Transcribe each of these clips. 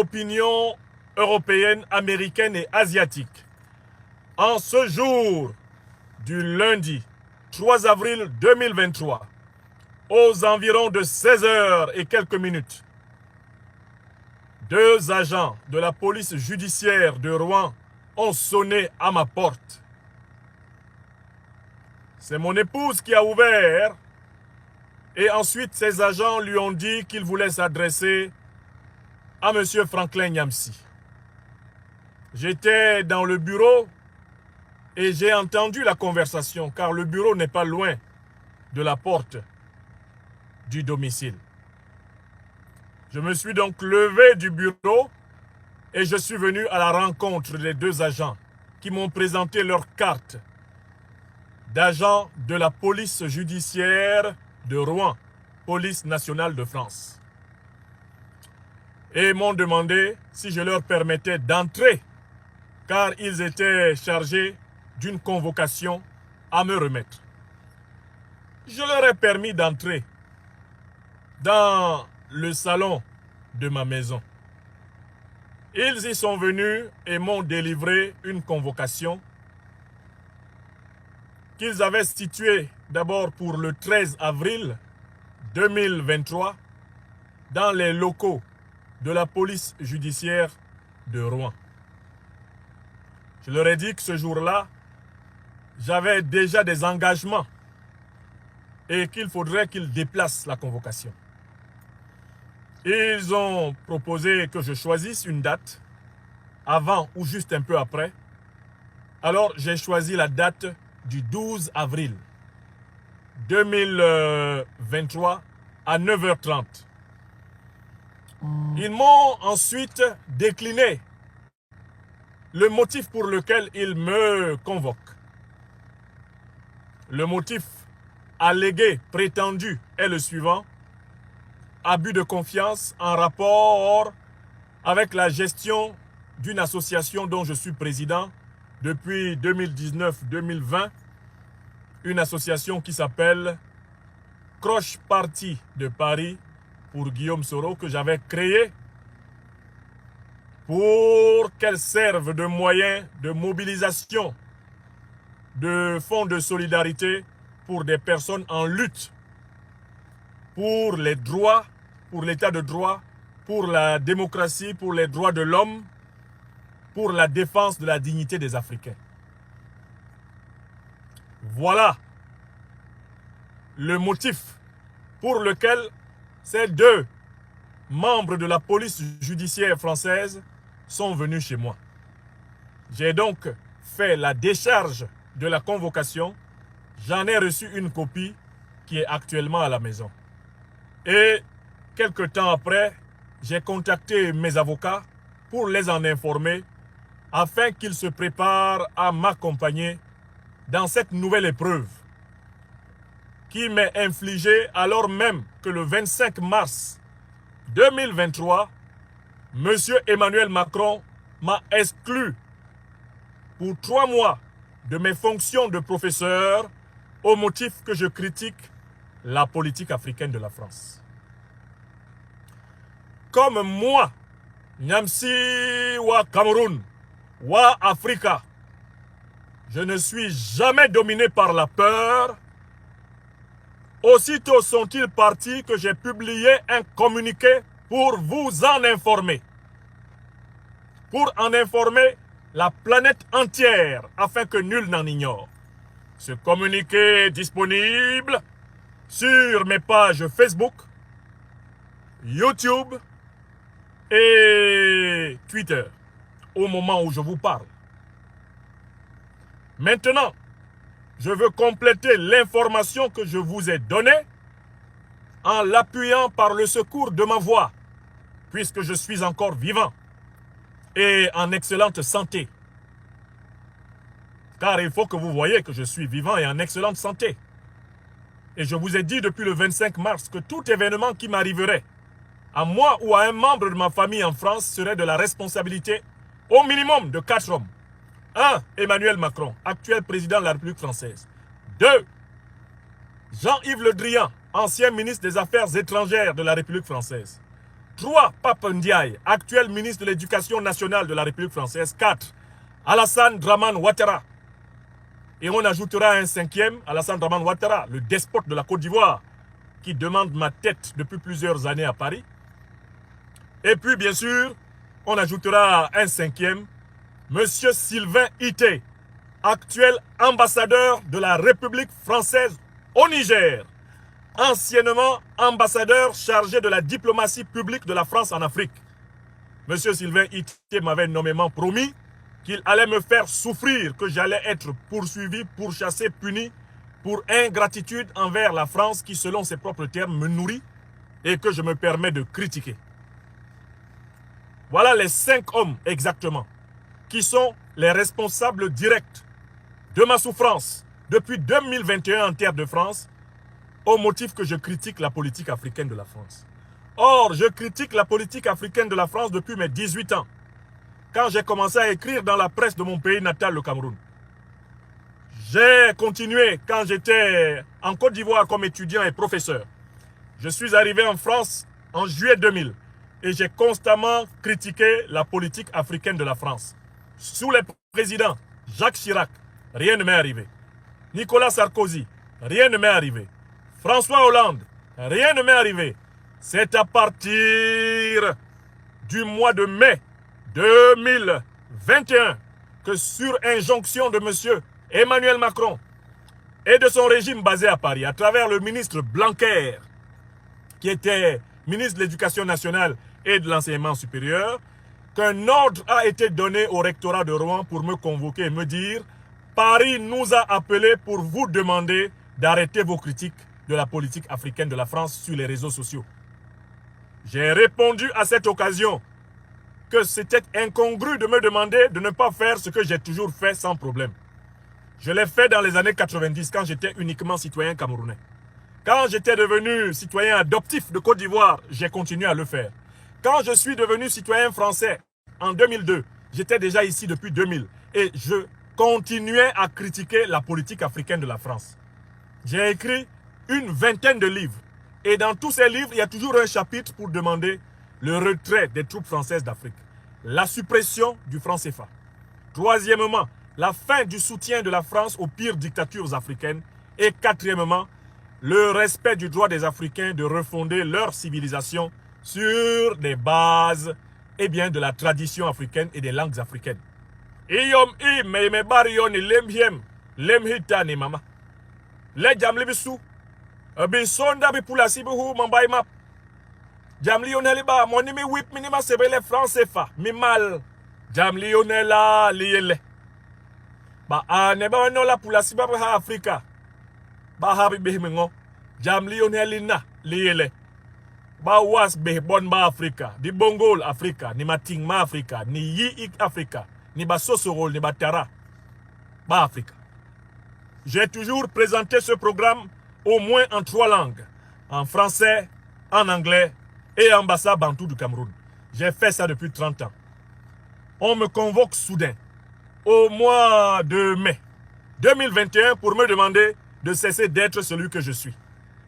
opinion européenne, américaine et asiatique. En ce jour du lundi 3 avril 2023, aux environs de 16 heures et quelques minutes, deux agents de la police judiciaire de Rouen ont sonné à ma porte. C'est mon épouse qui a ouvert et ensuite ces agents lui ont dit qu'ils voulaient s'adresser à M. Franklin Nyamsi. J'étais dans le bureau et j'ai entendu la conversation car le bureau n'est pas loin de la porte du domicile. Je me suis donc levé du bureau et je suis venu à la rencontre des deux agents qui m'ont présenté leur carte d'agent de la police judiciaire de Rouen, police nationale de France. Et m'ont demandé si je leur permettais d'entrer car ils étaient chargés d'une convocation à me remettre. Je leur ai permis d'entrer dans le salon de ma maison. Ils y sont venus et m'ont délivré une convocation qu'ils avaient située d'abord pour le 13 avril 2023 dans les locaux de la police judiciaire de Rouen. Je leur ai dit que ce jour-là, j'avais déjà des engagements et qu'il faudrait qu'ils déplacent la convocation. Ils ont proposé que je choisisse une date, avant ou juste un peu après. Alors j'ai choisi la date du 12 avril 2023 à 9h30. Ils m'ont ensuite décliné le motif pour lequel ils me convoquent. Le motif allégué, prétendu, est le suivant: abus de confiance en rapport avec la gestion d'une association dont je suis président depuis 2019-2020, une association qui s'appelle Croche Parti de Paris pour Guillaume Soro, que j'avais créée pour qu'elle serve de moyen de mobilisation de fonds de solidarité pour des personnes en lutte pour les droits, pour l'état de droit, pour la démocratie, pour les droits de l'homme, pour la défense de la dignité des Africains. Voilà le motif pour lequel ces deux membres de la police judiciaire française sont venus chez moi. J'ai donc fait la décharge de la convocation. J'en ai reçu une copie qui est actuellement à la maison. Et quelque temps après, j'ai contacté mes avocats pour les en informer afin qu'ils se préparent à m'accompagner dans cette nouvelle épreuve qui m'est infligée alors même que le 25 mars 2023, M. Emmanuel Macron m'a exclu pour 3 mois de mes fonctions de professeur au motif que je critique la politique africaine de la France. Comme moi, Nyamsi wa Cameroun, wa Africa, je ne suis jamais dominé par la peur. Aussitôt sont-ils partis que j'ai publié un communiqué pour vous en informer. Pour en informer la planète entière afin que nul n'en ignore. Ce communiqué est disponible sur mes pages Facebook, YouTube et Twitter au moment où je vous parle. Maintenant, je veux compléter l'information que je vous ai donnée en l'appuyant par le secours de ma voix, puisque je suis encore vivant et en excellente santé. Car il faut que vous voyez que je suis vivant et en excellente santé. Et je vous ai dit depuis le 25 mars que tout événement qui m'arriverait, à moi ou à un membre de ma famille en France, serait de la responsabilité au minimum de 4 hommes. 1. Emmanuel Macron, actuel président de la République française. 2. Jean-Yves Le Drian, ancien ministre des Affaires étrangères de la République française. 3. Pape Ndiaye, actuel ministre de l'Éducation nationale de la République française. 4. Alassane Dramane Ouattara. Et on ajoutera un 5e, Alassane Dramane Ouattara, le despote de la Côte d'Ivoire, qui demande ma tête depuis plusieurs années à Paris. Et puis, bien sûr, on ajoutera un 5e, Monsieur Sylvain Ité, actuel ambassadeur de la République française au Niger, anciennement ambassadeur chargé de la diplomatie publique de la France en Afrique. Monsieur Sylvain Ité m'avait nommément promis qu'il allait me faire souffrir, que j'allais être poursuivi, pourchassé, puni pour ingratitude envers la France qui, selon ses propres termes, me nourrit et que je me permets de critiquer. Voilà les 5 hommes exactement qui sont les responsables directs de ma souffrance depuis 2021 en terre de France, au motif que je critique la politique africaine de la France. Or, je critique la politique africaine de la France depuis mes 18 ans, quand j'ai commencé à écrire dans la presse de mon pays natal, le Cameroun. J'ai continué quand j'étais en Côte d'Ivoire comme étudiant et professeur. Je suis arrivé en France en juillet 2000 et j'ai constamment critiqué la politique africaine de la France. Sous les présidents Jacques Chirac, rien ne m'est arrivé. Nicolas Sarkozy, rien ne m'est arrivé. François Hollande, rien ne m'est arrivé. C'est à partir du mois de mai 2021 que, sur injonction de M. Emmanuel Macron et de son régime basé à Paris, à travers le ministre Blanquer, qui était ministre de l'Éducation nationale et de l'enseignement supérieur, qu'un ordre a été donné au rectorat de Rouen pour me convoquer et me dire « Paris nous a appelés pour vous demander d'arrêter vos critiques de la politique africaine de la France sur les réseaux sociaux. » J'ai répondu à cette occasion que c'était incongru de me demander de ne pas faire ce que j'ai toujours fait sans problème. Je l'ai fait dans les années 90 quand j'étais uniquement citoyen camerounais. Quand j'étais devenu citoyen adoptif de Côte d'Ivoire, j'ai continué à le faire. Quand je suis devenu citoyen français en 2002, j'étais déjà ici depuis 2000 et je continuais à critiquer la politique africaine de la France. J'ai écrit une vingtaine de livres et dans tous ces livres, il y a toujours un chapitre pour demander le retrait des troupes françaises d'Afrique, la suppression du franc CFA. Troisièmement, la fin du soutien de la France aux pires dictatures africaines. Et quatrièmement, le respect du droit des Africains de refonder leur civilisation sur des bases de la tradition africaine et des langues africaines. Iyom I me bariyo ni lemhiem lemhita ni mama. Le jamli bisu bin sonda bi pulasi bi hu mambay map. Jamli yoneli ba moni mi whip minima sebele France fa mi mal. Jamli yonela liyele. Ba ane ba wanola pulasi ba ha Afrika. Ba ha bi behmengo. Jamli yoneli na liyele. Ba was be bon ba Afrika, di Bongol Afrika, ni Mating ma Afrika, ni Yi Afrika, ni ba Sosorol, ni ba Tara, ba Afrika. J'ai toujours présenté ce programme au moins en 3 langues, en français, en anglais et en bassa bantou du Cameroun. J'ai fait ça depuis 30 ans. On me convoque soudain, au mois de mai 2021, pour me demander de cesser d'être celui que je suis.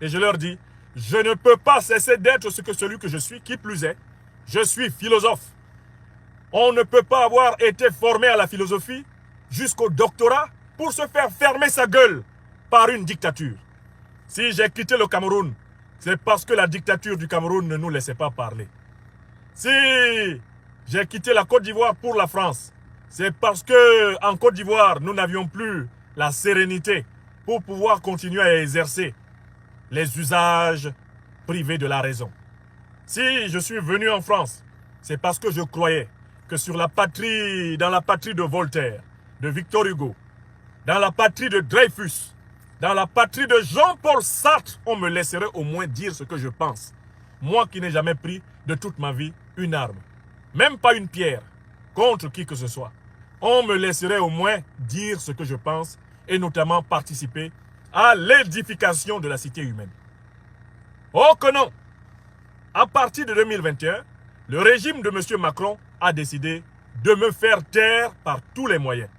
Et je leur dis, je ne peux pas cesser d'être celui que je suis, qui plus est, je suis philosophe. On ne peut pas avoir été formé à la philosophie jusqu'au doctorat pour se faire fermer sa gueule par une dictature. Si j'ai quitté le Cameroun, c'est parce que la dictature du Cameroun ne nous laissait pas parler. Si j'ai quitté la Côte d'Ivoire pour la France, c'est parce que en Côte d'Ivoire, nous n'avions plus la sérénité pour pouvoir continuer à exercer les usages privés de la raison. Si je suis venu en France, c'est parce que je croyais que sur la patrie, dans la patrie de Voltaire, de Victor Hugo, dans la patrie de Dreyfus, dans la patrie de Jean-Paul Sartre, on me laisserait au moins dire ce que je pense. Moi qui n'ai jamais pris de toute ma vie une arme, même pas une pierre, contre qui que ce soit. On me laisserait au moins dire ce que je pense et notamment participer à l'édification de la cité humaine. Oh que non! À partir de 2021, le régime de M. Macron a décidé de me faire taire par tous les moyens.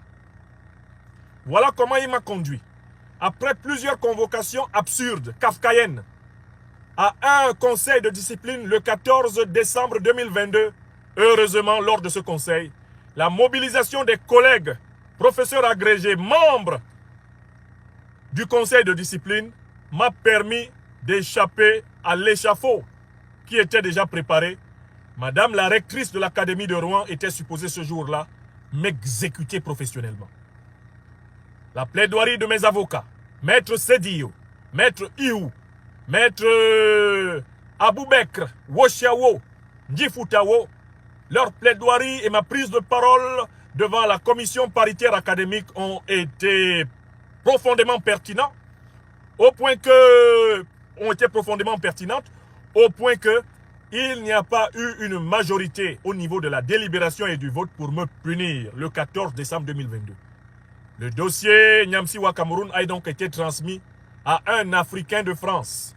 Voilà comment il m'a conduit. Après plusieurs convocations absurdes, kafkaïennes, à un conseil de discipline le 14 décembre 2022. Heureusement, lors de ce conseil, la mobilisation des collègues, professeurs agrégés, membres du conseil de discipline m'a permis d'échapper à l'échafaud qui était déjà préparé. Madame la rectrice de l'Académie de Rouen était supposée ce jour-là m'exécuter professionnellement. La plaidoirie de mes avocats, Maître Sedio, Maître Iou, Maître Aboubekr, Woshiawo, Ndjifutawo, leur plaidoirie et ma prise de parole devant la commission paritaire académique ont été profondément pertinentes, au point que il n'y a pas eu une majorité au niveau de la délibération et du vote pour me punir le 14 décembre 2022. Le dossier Nyamsiwa Cameroun a donc été transmis à un Africain de France